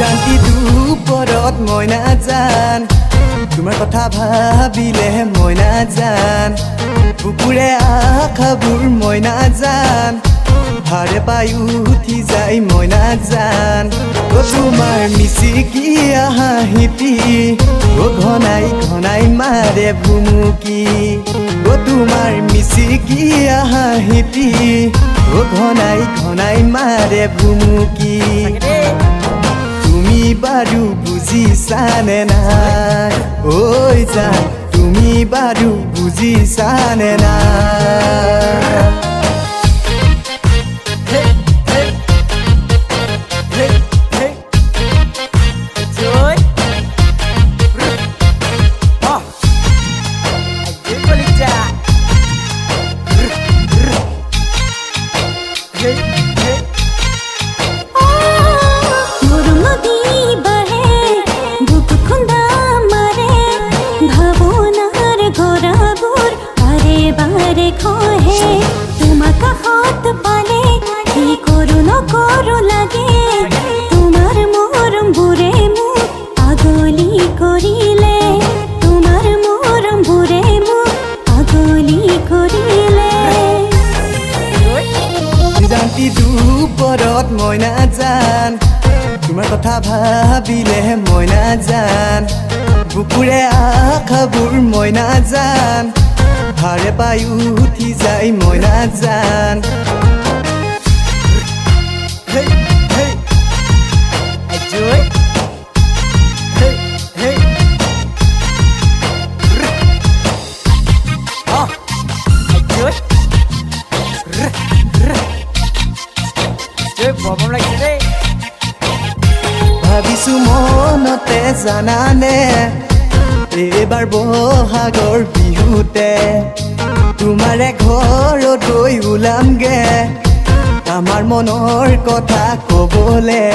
নিজান্তি দুপৰত মই নাজান তোমাৰ কথা ভাবিলে মই নাজান বুকুৰে আশাবোৰ মই নাজান হাৰে পাই উঠি যাই মই নাজান তোমাৰ মিচিকি হাঁহিটি ঘনাই ঘনাই মাৰে ভুমুকি তোমাৰ মিচিকি হাঁহিটি ঘনাই ঘনাই মাৰে ভুমুকি তুমি বাৰু বুজিছানে নাই ঐ জান তুমি বাৰু বুজিছানে নাই দুপৰত মই নাজান তোমাৰ কথা ভাবিলে মই নাজান বুকুৰে আশাবোৰ মই নাজান হাৰে পাই উঠি যাই মই নাজান ভাবিছো মনতে জানানে এইবাৰ বহাগৰ বিহুতে তোমাৰে ঘৰত গৈ ওলামগে আমাৰ মনৰ কথা কবলে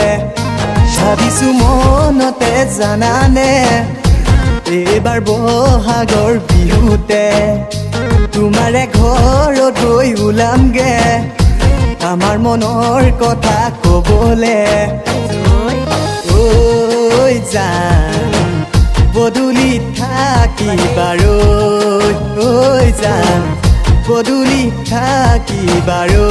ভাবিছো মনতে জানানে এইবাৰ বহাগৰ বিহুতে তোমাৰে ঘৰত গৈ ওলামগে আমাৰ মনৰ কথা কবলে ঐ জান বদুলিত থাকিবাৰো ঐ জান বদুলিত থাকিবাৰো